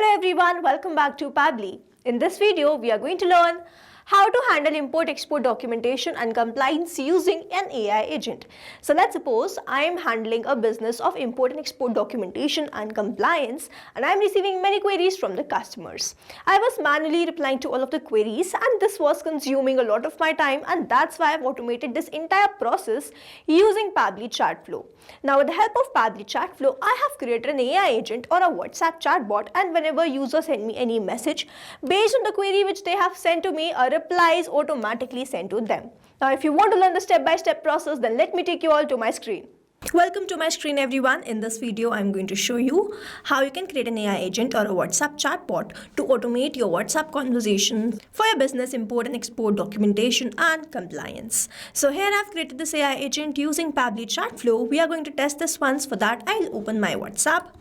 Hello everyone, welcome back to Pabbly. In this video, we are going to learn how to handle import-export documentation and compliance using an AI agent. So let's suppose I am handling a business of import and export documentation and compliance, and I am receiving many queries from the customers. I was manually replying to all of the queries, and this was consuming a lot of my time, and that's why I've automated this entire process using Pabbly Chatflow. Now with the help of Pabbly Chatflow, I have created an AI agent or a WhatsApp chatbot, and whenever users send me any message based on the query which they have sent to me, a reply is automatically sent to them. Now if you want to learn the step-by-step process, then let me take you all to my screen. Welcome to my screen everyone. In this video, I'm going to show you how you can create an AI agent or a WhatsApp chatbot to automate your WhatsApp conversations for your business import and export documentation and compliance. So here I've created this AI agent using Pabbly Chatflow. We are going to test this once. For that, I'll open my WhatsApp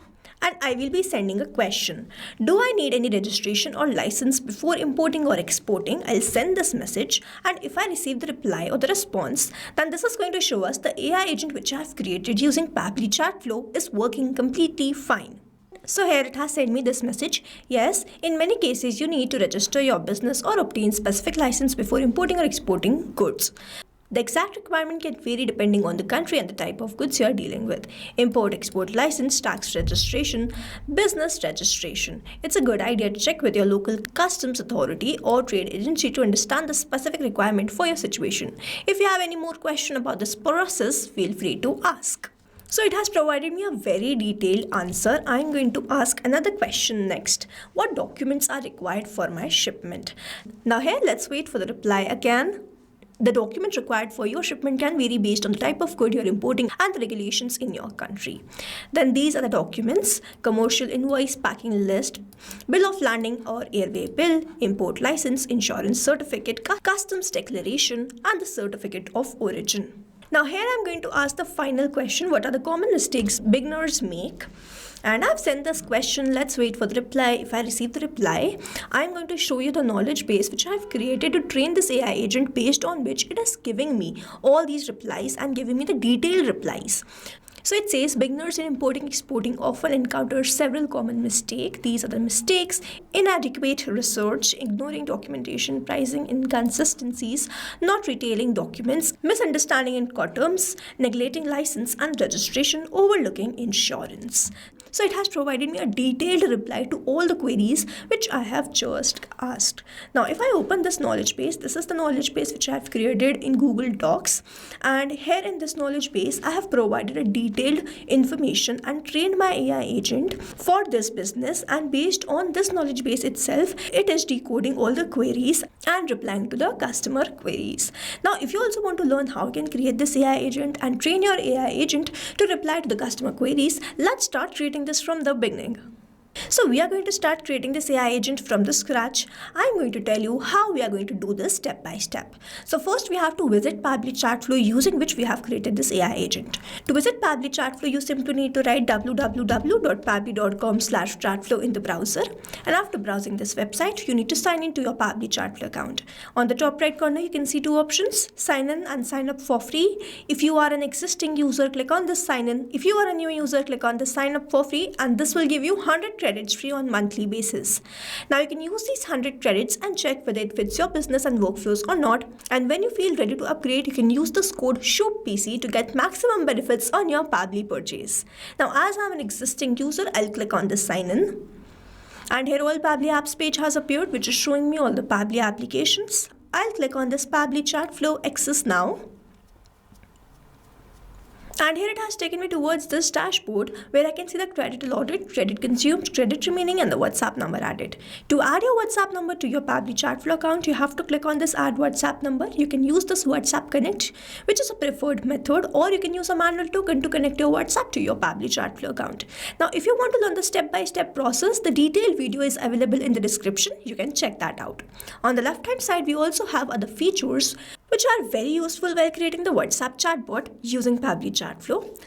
and I will be sending a question. Do I need any registration or license before importing or exporting? I'll send this message, and if I receive the reply or the response, then this is going to show us the AI agent which I have created using Pabbly Chatflow is working completely fine. So here it has sent me this message. Yes, in many cases you need to register your business or obtain specific license before importing or exporting goods. The exact requirement can vary depending on the country and the type of goods you are dealing with. Import-export license, tax registration, business registration. It's a good idea to check with your local customs authority or trade agency to understand the specific requirement for your situation. If you have any more question about this process, feel free to ask. So it has provided me a very detailed answer. I'm going to ask another question next. What documents are required for my shipment? Now here, let's wait for the reply again. The documents required for your shipment can vary based on the type of good you're importing and the regulations in your country. Then these are the documents: commercial invoice, packing list, bill of landing or airway bill, import license, insurance certificate, customs declaration, and the certificate of origin. Now here I'm going to ask the final question: what are the common mistakes beginners make? And I've sent this question. Let's wait for the reply. If I receive the reply, I'm going to show you the knowledge base which I've created to train this AI agent, based on which it is giving me all these replies and giving me the detailed replies. So it says beginners in importing exporting often encounter several common mistakes. These are the mistakes: inadequate research, ignoring documentation, pricing inconsistencies, not retailing documents, misunderstanding Incoterms, neglecting license and registration, overlooking insurance. So it has provided me a detailed reply to all the queries which I have just asked. Now if I open this knowledge base, this is the knowledge base which I have created in Google Docs, and here in this knowledge base I have provided a detailed information and trained my AI agent for this business, and based on this knowledge base itself, it is decoding all the queries and replying to the customer queries. Now if you also want to learn how you can create this AI agent and train your AI agent to reply to the customer queries, let's start creating this from the beginning. So we are going to start creating this AI agent from the scratch. I'm going to tell you how we are going to do this step by step. So first we have to visit Pabbly Chatflow, using which we have created this AI agent. To visit Pabbly Chatflow, you simply need to write www.pabbly.com/chatflow in the browser. And after browsing this website, you need to sign in to your Pabbly Chatflow account. On the top right corner, you can see two options: sign in and sign up for free. If you are an existing user, click on this sign in. If you are a new user, click on the sign up for free, and this will give you 100 credits free on monthly basis. Now you can use these 100 credits and check whether it fits your business and workflows or not. And when you feel ready to upgrade, you can use this code SHOOTPC to get maximum benefits on your Pabbly purchase. Now as I'm an existing user, I'll click on this sign in. And here all Pabbly apps page has appeared, which is showing me all the Pabbly applications. I'll click on this Pabbly Chatflow Access Now. And here it has taken me towards this dashboard where I can see the credit allotted, credit consumed, credit remaining, and the WhatsApp number added. To add your WhatsApp number to your Pabbly Chatflow account, you have to click on this add WhatsApp number. You can use this WhatsApp Connect, which is a preferred method, or you can use a manual token to connect your WhatsApp to your Pabbly Chatflow account. Now if you want to learn the step-by-step process, the detailed video is available in the description. You can check that out. On the left hand side, we also have other features which are very useful while creating the WhatsApp chatbot using Pabbly Chatflow.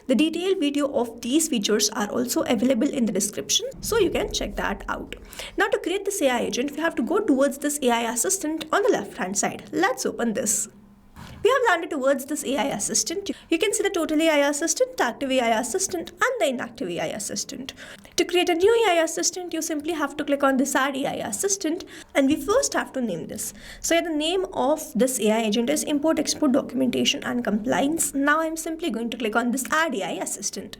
The detailed video of these features are also available in the description, so you can check that out. Now to create this AI agent, we have to go towards this AI assistant on the left hand side. Let's open this. We have landed towards this AI assistant. You can see the total AI assistant, active AI assistant, and the inactive AI assistant. To create a new AI assistant, you simply have to click on this add AI assistant, and we first have to name this. So here the name of this AI agent is import export documentation and compliance. Now I'm simply going to click on this add AI assistant.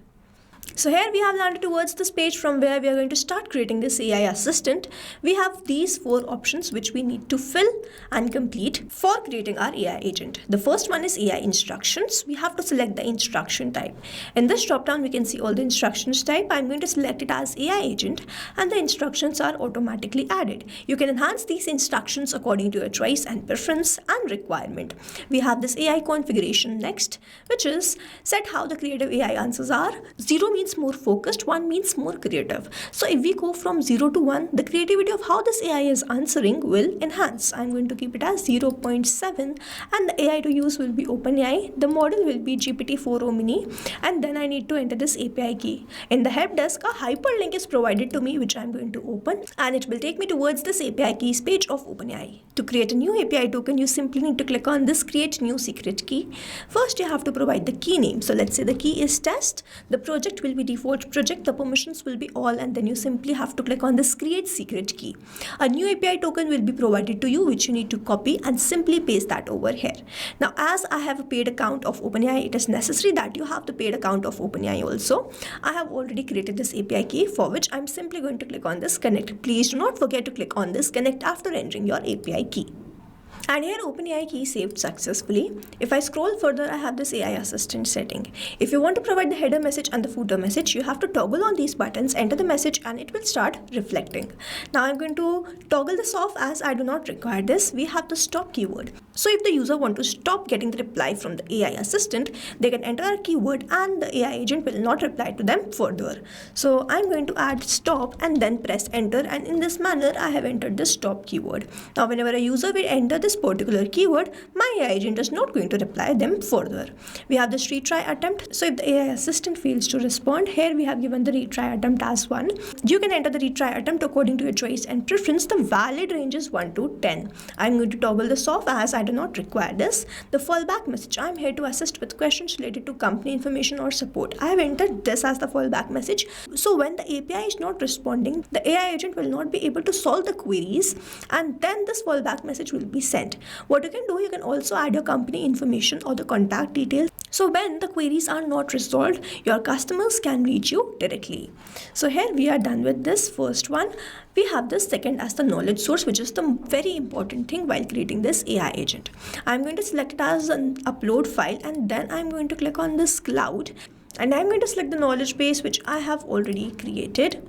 So here we have landed towards this page from where we are going to start creating this AI assistant. We have these 4 options which we need to fill and complete for creating our AI agent. The first one is AI instructions. We have to select the instruction type. In this drop down we can see all the instructions type. I'm going to select it as AI agent, and the instructions are automatically added. You can enhance these instructions according to your choice and preference and requirement. We have this AI configuration next, which is set how the creative AI answers are. 0 means more focused, 1 means more creative. So if we go from 0 to 1, the creativity of how this AI is answering will enhance. I'm going to keep it as 0.7, and the AI to use will be OpenAI. The model will be GPT-4o Mini, and then I need to enter this API key. In the help desk, a hyperlink is provided to me which I'm going to open, and it will take me towards this API keys page of OpenAI. To create a new API token, you simply need to click on this create new secret key. First you have to provide the key name. So let's say the key is test. The project will be default project, the permissions will be all, and then you simply have to click on this create secret key. A new API token will be provided to you which you need to copy and simply paste that over here. Now as I have a paid account of OpenAI, it is necessary that you have the paid account of OpenAI also. I have already created this API key, for which I'm simply going to click on this connect. Please do not forget to click on this connect after entering your API key. And here OpenAI key saved successfully. If I scroll further, I have this AI assistant setting. If you want to provide the header message and the footer message, you have to toggle on these buttons, enter the message, and it will start reflecting. Now I'm going to toggle this off as I do not require this. We have the stop keyword. So if the user want to stop getting the reply from the AI assistant, they can enter a keyword and the AI agent will not reply to them further. So I'm going to add stop and then press enter, and in this manner I have entered the stop keyword. Now whenever a user will enter this particular keyword, my AI agent is not going to reply them further. We have this retry attempt. So if the AI assistant fails to respond, here we have given the retry attempt as 1. You can enter the retry attempt according to your choice and preference. The valid range is 1 to 10. I'm going to toggle this off as I do not require this. The fallback message, I'm here to assist with questions related to company information or support. I have entered this as the fallback message. So when the API is not responding, the AI agent will not be able to solve the queries, and then this fallback message will be sent. What you can do, you can also add your company information or the contact details. So when the queries are not resolved, your customers can reach you directly. So here we are done with this first one. We have this second as the knowledge source, which is the very important thing while creating this AI agent. I'm going to select it as an upload file, and then I'm going to click on this cloud, and I'm going to select the knowledge base which I have already created.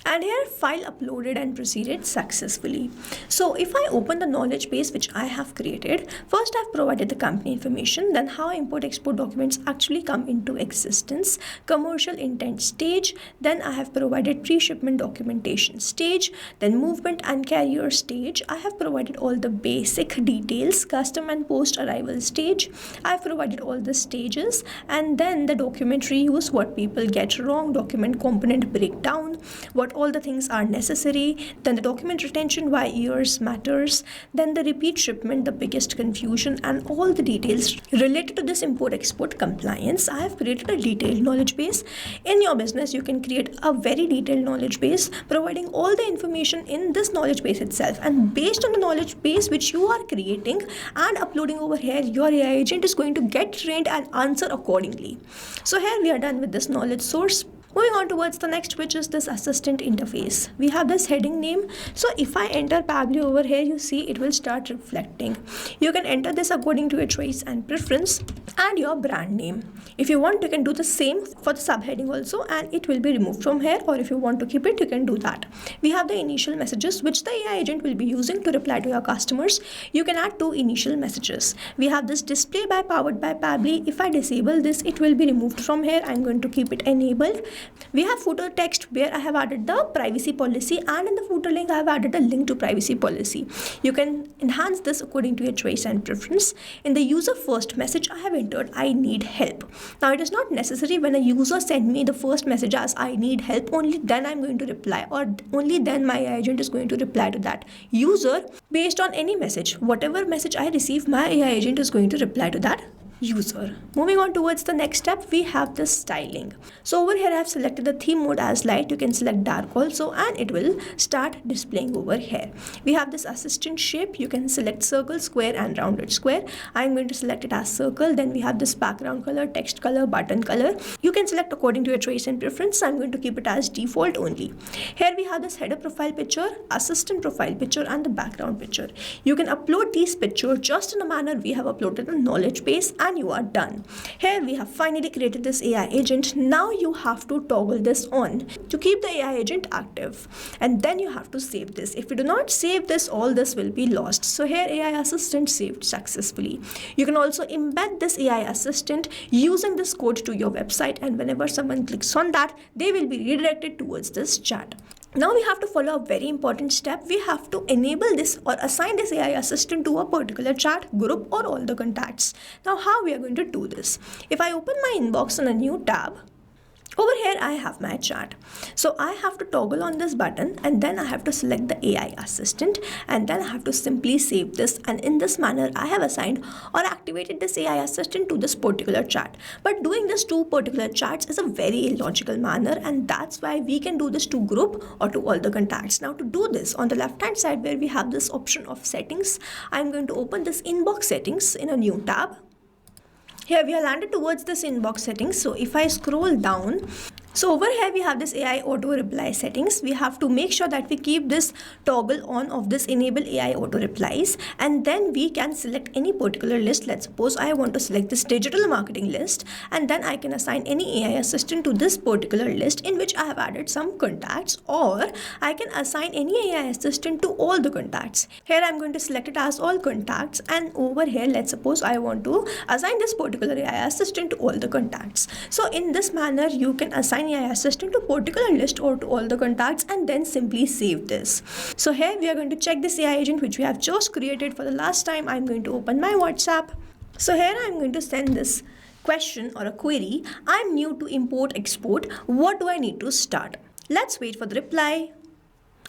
And here file uploaded and proceeded successfully. So if I open the knowledge base which I have created, first I've provided the company information, then how import export documents actually come into existence, commercial intent stage, then I have provided pre-shipment documentation stage, then movement and carrier stage. I have provided all the basic details, custom and post arrival stage. I've provided all the stages, and then the document reuse, what people get wrong, document component breakdown, what all the things are necessary, then the document retention, why years matters, then the repeat shipment, the biggest confusion, and all the details related to this import export compliance. I have created a detailed knowledge base. In your business, you can create a very detailed knowledge base, providing all the information in this knowledge base itself, and based on the knowledge base which you are creating and uploading over here, your AI agent is going to get trained and answer accordingly. So here we are done with this knowledge source. Moving on towards the next, which is this assistant interface. We have this heading name. So if I enter Pabbly over here, you see it will start reflecting. You can enter this according to your choice and preference and your brand name. If you want, you can do the same for the subheading also, and it will be removed from here, or if you want to keep it, you can do that. We have the initial messages which the AI agent will be using to reply to your customers. You can add 2 initial messages. We have this display by powered by Pabbly. If I disable this, it will be removed from here. I'm going to keep it enabled. We have footer text where I have added the privacy policy, and in the footer link I have added a link to privacy policy. You can enhance this according to your choice and preference. In the user first message I have entered I need help. Now it is not necessary when a user send me the first message as I need help, only then I'm going to reply, or only then my AI agent is going to reply to that user based on any message. Whatever message I receive, my AI agent is going to reply to that user. Moving on towards the next step, we have the styling. So over here I have selected the theme mode as light. You can select dark also, and it will start displaying over here. We have this assistant shape. You can select circle, square and rounded square. I'm going to select it as circle. Then we have this background color, text color, button color. You can select according to your choice and preference. I'm going to keep it as default only. Here we have this header profile picture, assistant profile picture and the background picture. You can upload these pictures just in a manner we have uploaded a knowledge base, and you are done. Here we have finally created this AI agent. Now you have to toggle this on to keep the AI agent active, and then you have to save this. If you do not save this, all this will be lost. So here AI assistant saved successfully. You can also embed this AI assistant using this code to your website, and whenever someone clicks on that, they will be redirected towards this chat. Now we have to follow a very important step. We have to enable this or assign this AI assistant to a particular chat, group or all the contacts. Now how we are going to do this? If I open my inbox on a new tab, over here I have my chat. So I have to toggle on this button, and then I have to select the AI assistant, and then I have to simply save this, and in this manner I have assigned or activated this AI assistant to this particular chat. But doing this to particular chats is a very illogical manner, and that's why we can do this to group or to all the contacts. Now to do this, on the left hand side where we have this option of settings, I'm going to open this inbox settings in a new tab. Here we are landed towards this inbox settings. So if I scroll down, so over here we have this AI auto reply settings. We have to make sure that we keep this toggle on of this enable AI auto replies, and then we can select any particular list. Let's suppose I want to select this digital marketing list, and then I can assign any AI assistant to this particular list in which I have added some contacts, or I can assign any AI assistant to all the contacts. Here I'm going to select it as all contacts, and over here let's suppose I want to assign this particular AI assistant to all the contacts. So in this manner you can assign AI assistant to particular list or to all the contacts, and then simply save this. So here we are going to check this AI agent which we have just created for the last time. I'm going to open my WhatsApp. So here I'm going to send this question or a query. I'm new to import export. What do I need to start? Let's wait for the reply.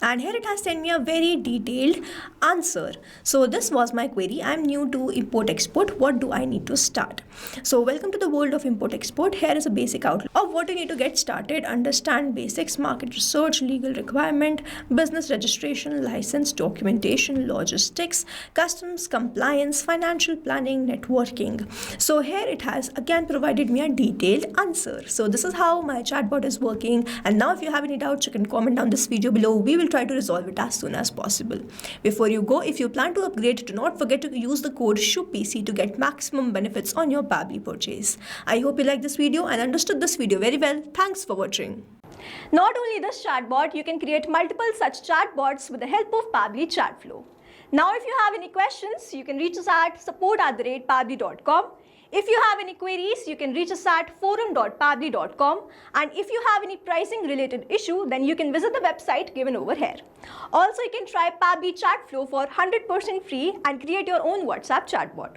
And here it has sent me a very detailed answer. So this was my query. I'm new to import export. What do I need to start? So welcome to the world of import export. Here is a basic outline of what you need to get started. Understand basics, market research, legal requirement, business registration, license, documentation, logistics, customs, compliance, financial planning, networking. So here it has again provided me a detailed answer. So this is how my chatbot is working. And now if you have any doubts, you can comment down this video below. We will try to resolve it as soon as possible. Before you go, if you plan to upgrade, do not forget to use the code SHUPC to get maximum benefits on your Pabbly purchase. I hope you liked this video and understood this video very well. Thanks for watching. Not only this chatbot, you can create multiple such chatbots with the help of Pabbly Chatflow. Now if you have any questions, you can reach us at support@pabbly.com. If you have any queries, you can reach us at forum.pabbly.com, and if you have any pricing related issue, then you can visit the website given over here. Also, you can try Pabbly Chatflow for 100% free and create your own WhatsApp chatbot.